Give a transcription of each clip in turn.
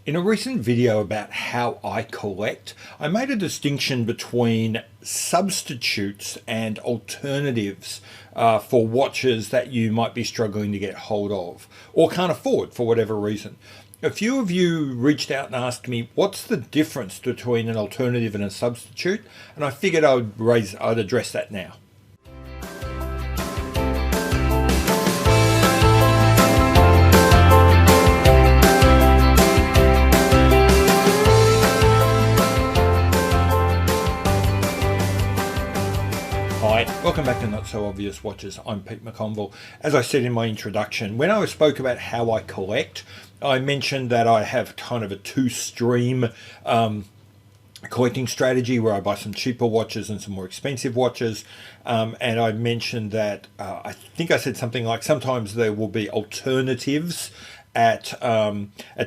In a recent video about how I collect, I made a distinction between substitutes and alternatives for watches that you might be struggling to get hold of or can't afford for whatever reason. A few of you reached out and asked me, what's the difference between an alternative and a substitute? And I figured I'd address that now. Hi, welcome back to Not So Obvious Watches. I'm Pete McConville. As I said in my introduction, when I spoke about how I collect, I mentioned that I have kind of a two-stream collecting strategy where I buy some cheaper watches and some more expensive watches. And I mentioned that I think I said something like sometimes there will be alternatives at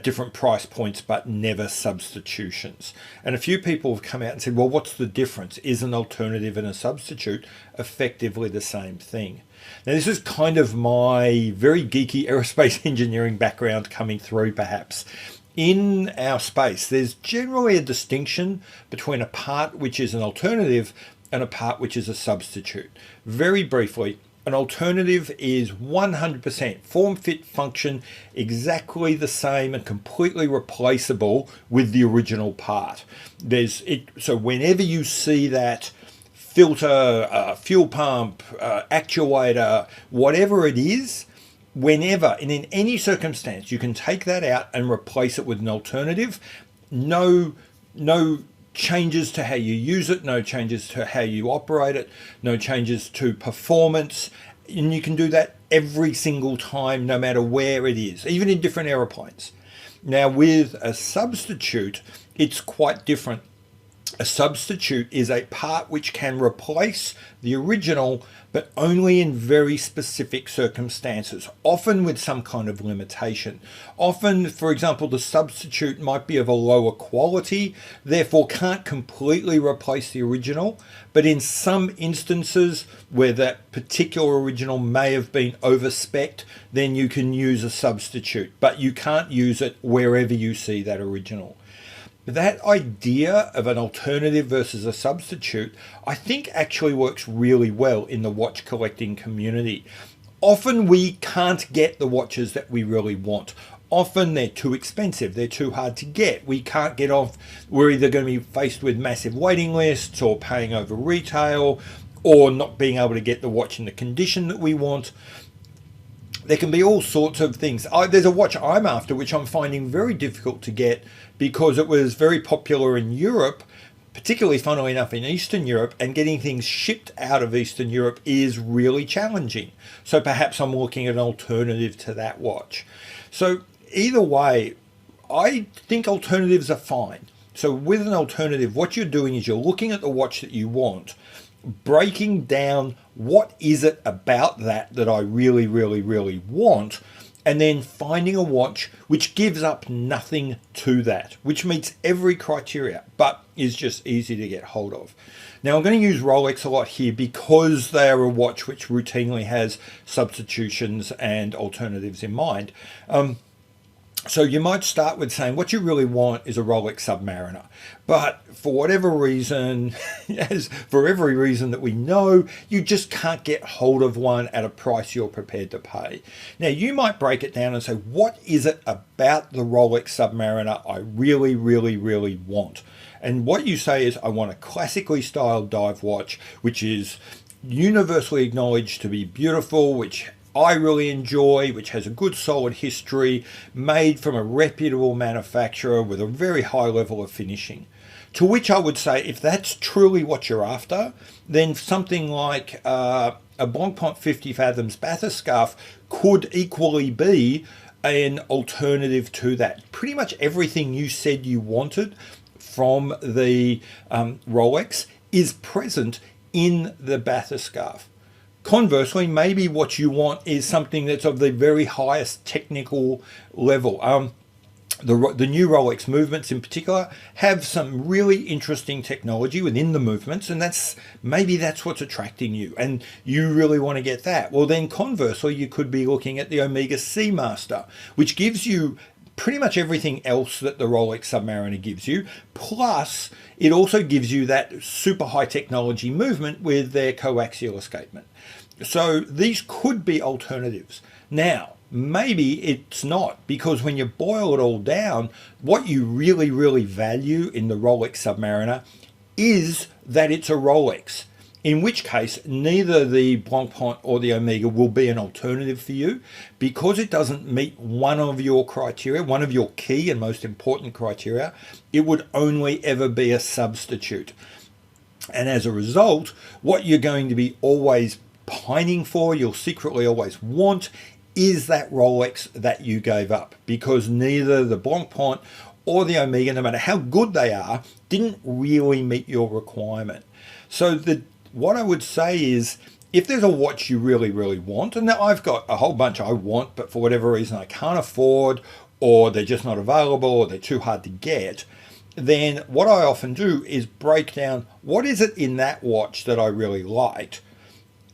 different price points, but never substitutions. And a few people have come out and said, well, what's the difference? Is an alternative and a substitute effectively the same thing? Now, this is kind of my very geeky aerospace engineering background coming through, perhaps. In our space, there's generally a distinction between a part which is an alternative and a part which is a substitute. Very briefly, an alternative is 100% form, fit, function, exactly the same and completely replaceable with the original part. So whenever you see that filter, fuel pump, actuator, whatever it is, whenever and in any circumstance, you can take that out and replace it with an alternative. No changes to how you use it, no changes to how you operate it, no changes to performance. And you can do that every single time, no matter where it is, even in different aeroplanes. Now, with a substitute, it's quite different. A substitute is a part which can replace the original, but only in very specific circumstances, often with some kind of limitation. Often, for example, the substitute might be of a lower quality, therefore can't completely replace the original, but in some instances where that particular original may have been overspec'd, then you can use a substitute, but you can't use it wherever you see that original. That idea of an alternative versus a substitute, I think actually works really well in the watch collecting community. Often we can't get the watches that we really want. Often they're too expensive, they're too hard to get. We can't get off, we're either going to be faced with massive waiting lists or paying over retail or not being able to get the watch in the condition that we want. There can be all sorts of things. There's a watch I'm after which I'm finding very difficult to get because it was very popular in Europe, particularly funnily enough in Eastern Europe, and getting things shipped out of Eastern Europe is really challenging. So perhaps I'm looking at an alternative to that watch. So either way, I think alternatives are fine. So with an alternative, what you're doing is you're looking at the watch that you want, breaking down what is it about that I really, really, really want, and then finding a watch which gives up nothing to that, which meets every criteria, but is just easy to get hold of. Now, I'm going to use Rolex a lot here because they are a watch which routinely has substitutions and alternatives in mind. So you might start with saying what you really want is a Rolex Submariner, but for whatever reason, as for every reason that we know, you just can't get hold of one at a price you're prepared to pay. Now you might break it down and say, what is it about the Rolex Submariner I really, really, really want? And what you say is, I want a classically styled dive watch, which is universally acknowledged to be beautiful, which I really enjoy, which has a good solid history, made from a reputable manufacturer with a very high level of finishing. To which I would say, if that's truly what you're after, then something like a Blancpain 50 Fathoms Bathurst scarf could equally be an alternative to that. Pretty much everything you said you wanted from the Rolex is present in the Bathurst scarf. Conversely, maybe what you want is something that's of the very highest technical level. The new Rolex movements in particular have some really interesting technology within the movements, and maybe that's what's attracting you, and you really want to get that. Well, then conversely, you could be looking at the Omega Seamaster, which gives you pretty much everything else that the Rolex Submariner gives you. Plus, it also gives you that super high technology movement with their coaxial escapement. So these could be alternatives. Now, maybe it's not, because when you boil it all down, what you really, really value in the Rolex Submariner is that it's a Rolex. In which case, neither the Blancpain or the Omega will be an alternative for you, because it doesn't meet one of your criteria, one of your key and most important criteria. It would only ever be a substitute. And as a result, what you're going to be always pining for, you'll secretly always want, is that Rolex that you gave up, because neither the Blancpain or the Omega, no matter how good they are, didn't really meet your requirement. So what I would say is, if there's a watch you really, really want, and I've got a whole bunch I want, but for whatever reason I can't afford, or they're just not available, or they're too hard to get, then what I often do is break down what is it in that watch that I really liked,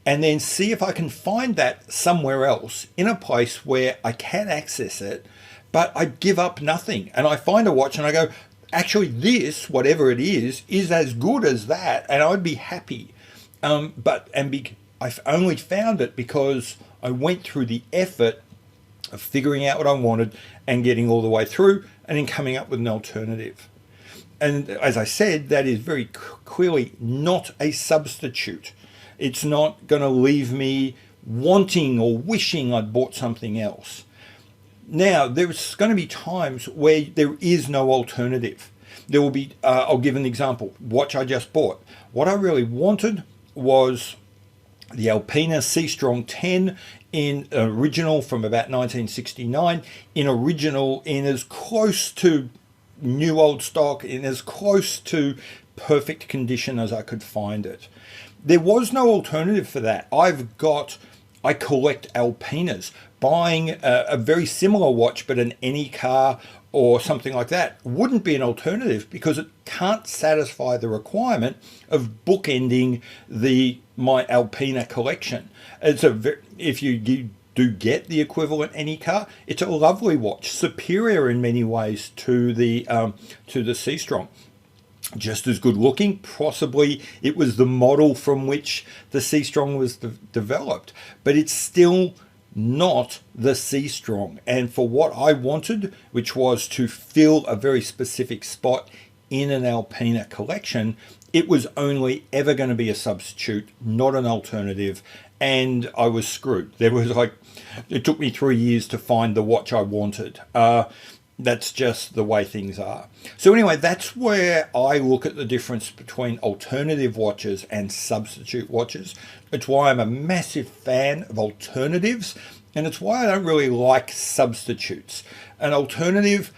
and then see if I can find that somewhere else in a place where I can access it, but I give up nothing. And I find a watch and I go, actually this, whatever it is as good as that, and I'd be happy. I've only found it because I went through the effort of figuring out what I wanted and getting all the way through and then coming up with an alternative. And as I said, that is very clearly not a substitute. It's not going to leave me wanting or wishing I'd bought something else. Now, there's going to be times where there is no alternative. There will be, I'll give an example, watch I just bought. What I really wanted was the Alpina Seastrong 10 in original from about 1969, in as close to new old stock, in as close to perfect condition as I could find it. There was no alternative for that. I collect Alpinas. Buying a very similar watch, but an Anycar or something like that, wouldn't be an alternative, because it can't satisfy the requirement of bookending my Alpina collection. If you do get the equivalent Anycar, it's a lovely watch, superior in many ways to the Seastrong. Just as good looking, possibly it was the model from which the Seastrong was developed, but it's still not the Seastrong. And for what I wanted, which was to fill a very specific spot in an Alpina collection, it was only ever going to be a substitute, not an alternative, and I was screwed. It took me 3 years to find the watch I wanted. That's just the way things are. So anyway, that's where I look at the difference between alternative watches and substitute watches. It's why I'm a massive fan of alternatives, and it's why I don't really like substitutes. An alternative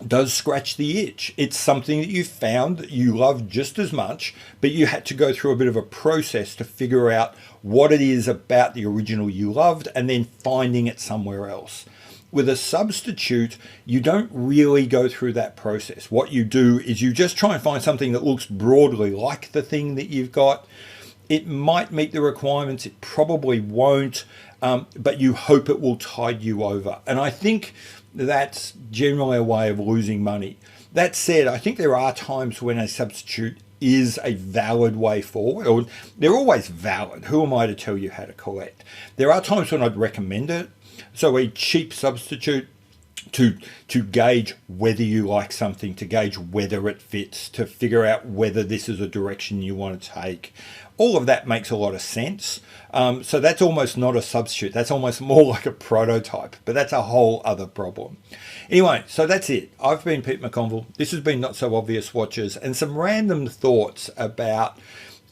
does scratch the itch. It's something that you found that you love just as much, but you had to go through a bit of a process to figure out what it is about the original you loved, and then finding it somewhere else. With a substitute, you don't really go through that process. What you do is you just try and find something that looks broadly like the thing that you've got. It might meet the requirements, it probably won't, but you hope it will tide you over. And I think that's generally a way of losing money. That said, I think there are times when a substitute is a valid way forward, or they're always valid. Who am I to tell you how to collect? There are times when I'd recommend it. So a cheap substitute to gauge whether you like something, to gauge whether it fits, to figure out whether this is a direction you want to take. All of that makes a lot of sense. So that's almost not a substitute. That's almost more like a prototype, but that's a whole other problem. Anyway, so that's it. I've been Pete McConville. This has been Not So Obvious Watches, and some random thoughts about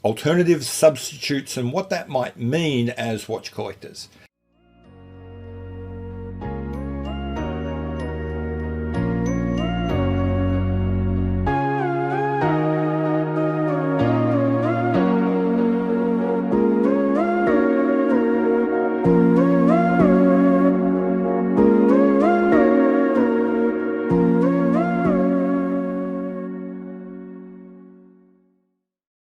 alternatives, substitutes, and what that might mean as watch collectors.